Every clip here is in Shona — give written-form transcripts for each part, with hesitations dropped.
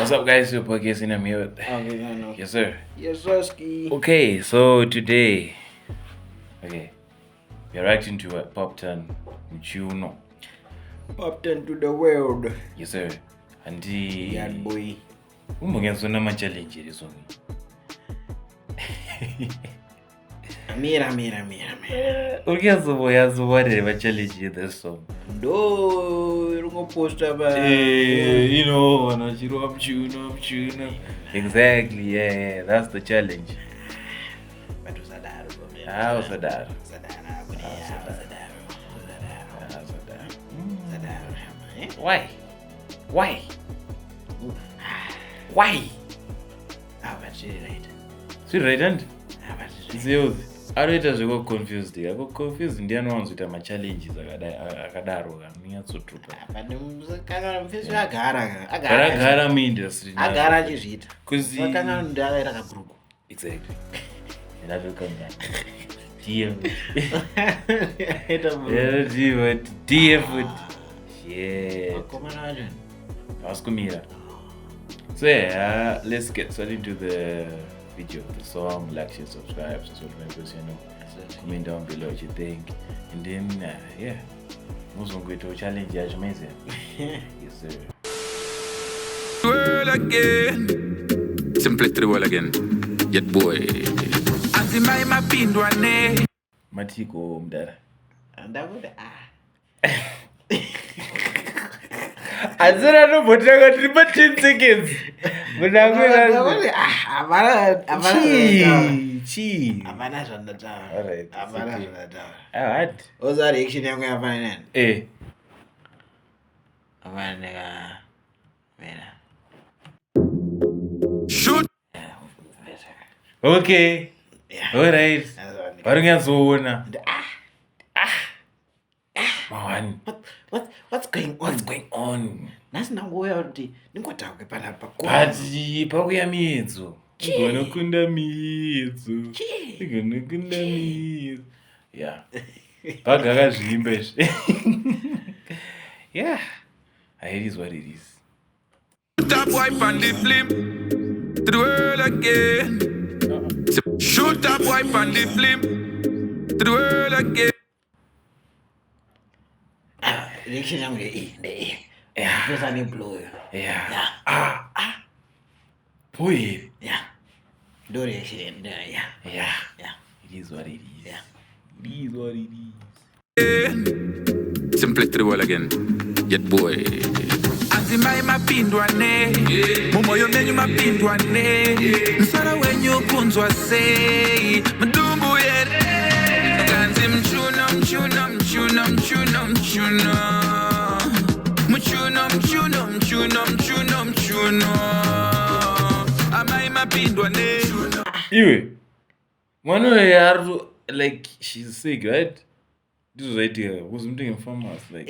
What's up, guys? Your podcast in I'm here with. Okay, I know. Yes, sir. Yes, Sirski. Okay, so today, we are reacting to a Poptain Muchiuno. Poptain to the world. Yes, sir. And Bad boy. Umongenzona ma challenge this one. Mira. Uyazoboya ma challenge this song. Do rungo poster ba. You know, Muchiuno. Exactly, yeah, that's the challenge. But usadaro. Usadaro. Why? But she right. She right and? But she Zio. I don't know confused. I got confused. Indian ones with my challenges. Akadaro. Niyatsutuka. But kana mfisi agara. Agara me industry. Agara chizita. Kuzi. Kana ndala ira group. Exactly. And I will come back. DM. DM. Yeah. Ask me. So yeah, let's get started into the video, the song. Like, share, subscribe, comment down below what you think, and then yeah, most going to challenge you, amazing. Yes, sir. World again, simply the world again. Yet boy, anti my mapindwane. Matiko mdara. Ndavuda Azura no botraga 10 seconds. Munangwira. Chi. Amana zvandata. Alright. Amana zvandata. What? Oza reaction yangu yafana nani? Amana nega. Mera. Shoot. Okay. Yeah. Alright. Barungazoona. Man. What's going on? Nasi nangoya kuti ningotauke panapa. Bati pakuya miedzo. Gonokunda miedzo. Gonokunda miedzo. Yeah. Pagaka zvimbe. Yeah. It is what it is. Top wipe and the flip to the world again. Shoot up wipe and the flip to the world again. Reaction yangu the yeah. Pesa ni blow. Yeah. Boy. Yeah. Do reaction. Yeah. It is what it is. Yeah. It is what it is. Simply the world again. Yet boy. Anti my mapindwane. Mumoyo menyu mapindwane. Nsara wenyu kunzwa say. Mdumbu yere. Kanzi mchuno. Amai mapindwane. Iwe. Mwana yaru like she's sick, right? This was right here. Was something famous like.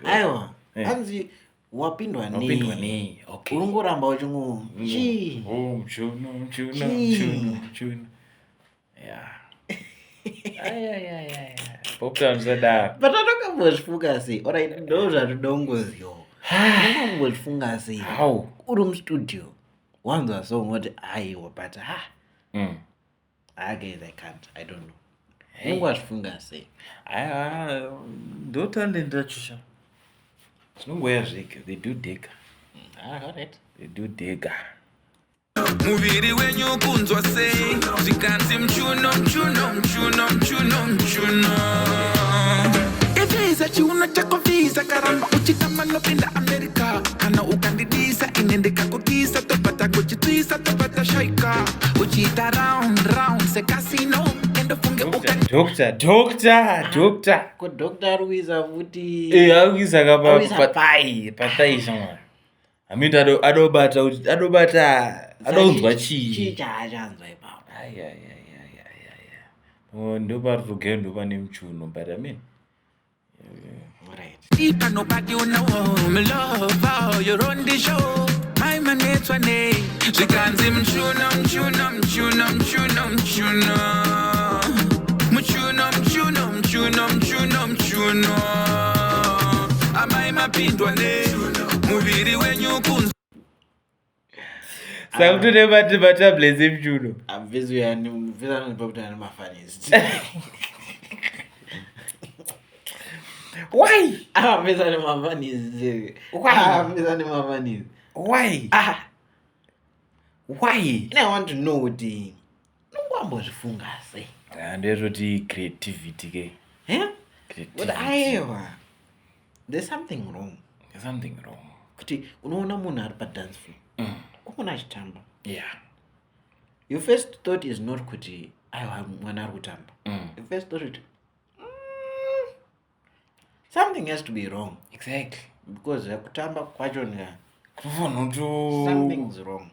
Aiwa. Anzi wapindwane. Okay. Ulungoramba uchungu. Chi. Oh, mchuno. Yeah. Poptain said But I don't know what say. Alright, those are the dongos yo. I don't know what say. How? Urum studio. One was so what I but I guess I can't. I don't know. Hey. What funga say? Don't tell them that you. It's nowhere dig. They do dig. Alright. They do dig. Muviri wenyu kunzwa say. Zikanzi mchuno. Ifisa chuno chako visa karamba uchitama lopinda Amerika. Kana ukandidisa inendeka kukisa topata kuchitwisa topata shaika. Uchita round se casino endo funge ukandi. Doctor. Ko doctor Ruiza vuti. Awisa kapa patai somewhere. I mean adobata chi chajanzwa ipapo. Yeah. Ndoba rugendo bane mchuno, but I mean Alright. Deep and nobody you know me love how you run the show. My man it's one day. She can't see mchuno. Amai mapindwane. Muviri wenyu kunzwa. Sakutone matablets emuchiuno. Abvezwe yani mvezana nepoptain mafanisi. Why? Abvezana mafanisi. Why? Abvezana mafanisi. Why? Why? And I want to know what the no zvifunga sei. Ndezvoti creativity ke. Eh? Creativity. But aiwa. There's something wrong. There's something wrong. Kuti unoona munhu ari padance floor. Kumona achitamba. Yeah. Your first thought is not kuti aiwa mwana ari kutamba. Your first thought is something has to be wrong. Exactly. Because kutamba kwacho nya something's wrong.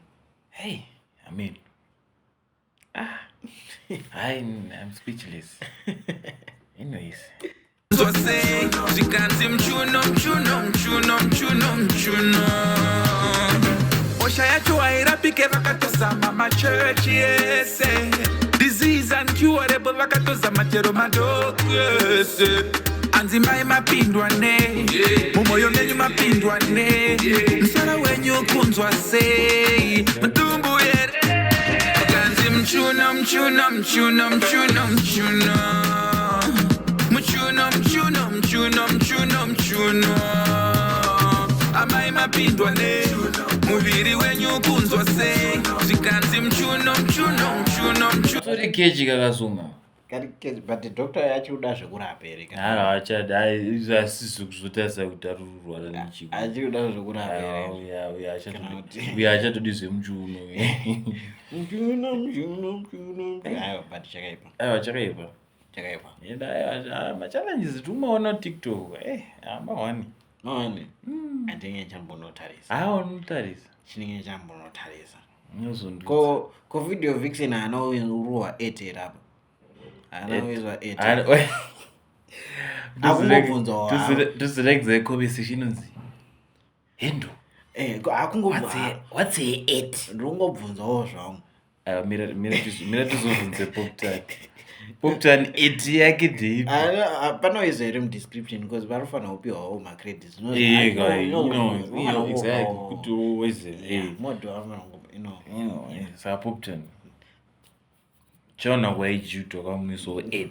Hey, I mean, I'm speechless. Anyways. Osha yacho airapike vakatozama machurch yese. Disease uncurable vakatozama chero madoko yese. Anzimai mapindwa ne, mumoyo menyu mapindwa ne. Msara wenyu kunzwa sei, mtumbu yere. Ganzi mchuno. Muchiuno. Amai mapindwa ne, muviri wenyu kunzwa sei. Zikanzi mchuno. Sori kechi kakasuma. But the doctor yacho uda zvekurapa here kana. Achada izasiso kuzotasa kutarurwa nechiko. Achiuda zvekurapa here. Yeah, achatodi zvemuchiuno. Muchiuno. Aiwa, but chakaipa. Chakaipa. Yenda machallenges tumaona TikTok. Amawani. Mawani. Andinge chambonotarisa. Unotarisa. Chinenge chambonotarisa. Nozondutsa. Ko video vixen anourwa 8 rapa. Anoizwa 8. Akungobvunza wa. Tusiregze conversation inonzi. Hendo. Akungobvunza. What's a 8? Ndongobvunzawo zvangu. Mira tuzobvunze Poptain. Poptain 8 yake deep. Panoizwa here mudescription because varofana upiwawo macredits. Exactly. Kuti weze. Modo amango, Sa Poptain. Chona kwa ijuto kamuiso 8.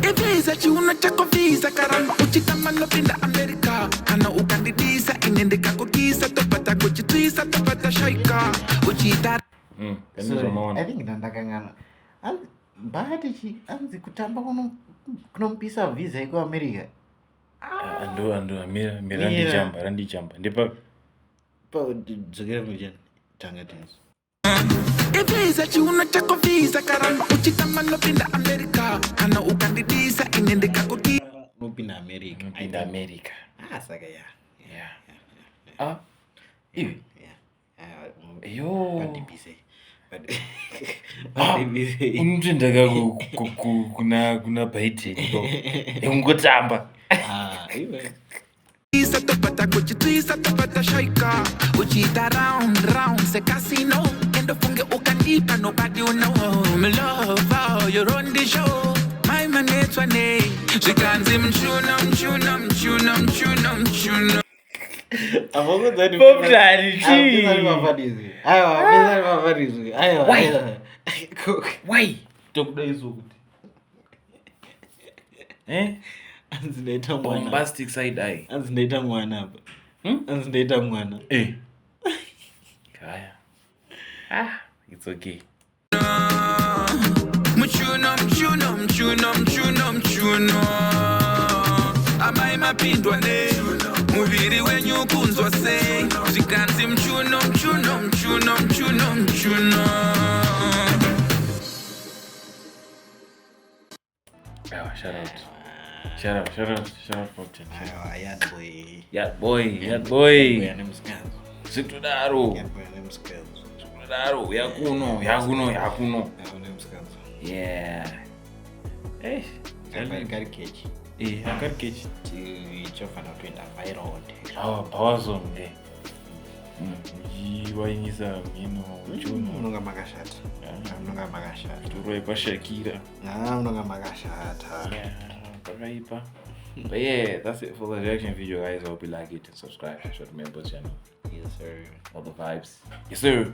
Evisa chiuno chako visa karamba uchitama nopinda Amerika. Kana ukandidisa inendeka kukisa topata kuchitwisa topata shaika. Uchita I think ndandakangana. Mbati anzi kutamba kunompisa visa iko America. Ando mira randijamba. Ndipa dzokera mujani tanga tenzi. Evisa chiuno chako visa karamba uchitama nopinda Amerika. Kana ukandidisa inendeka kukisa nopinda America. Saka ya. Iwi. Pandibise. Unotendaka kuna Poptain. Ungotamba. Iwe. Isa topata kuchitwisa topata shaika. Uchita round se casino. Endo funge ukandipa nobody you know. Me love how you run the show. My man it's one name. Zikanzi mchuno. Poptain chi. Aiwa. Why? Tokuda izo kuti. Anzinaita mwana. Bombastic side eye. Anzinaita mwana hapa. Anzinaita mwana. Kaya. It's okay. Muchiuno. Amai mapindwa ne, muviri wenyu kunzwa sei. Zikanzi mchuno. Shout out Poptain. Aiwa, Yat boy. Nemsikazo. Zikudaro. Nemsikazo. Yakuno. Nemsikazo. Yeah. Kari kechi. Akari kechi. Chofana kuenda viral. Power zone. Wainisa Muchiuno. Munonga makashata. Turoi kwa Shakira. Munonga makashata. Pakaipa. But yeah, that's it for the reaction video, guys. I hope you like it and subscribe to Short Member channel. Yes, sir. All the vibes. Yes, sir.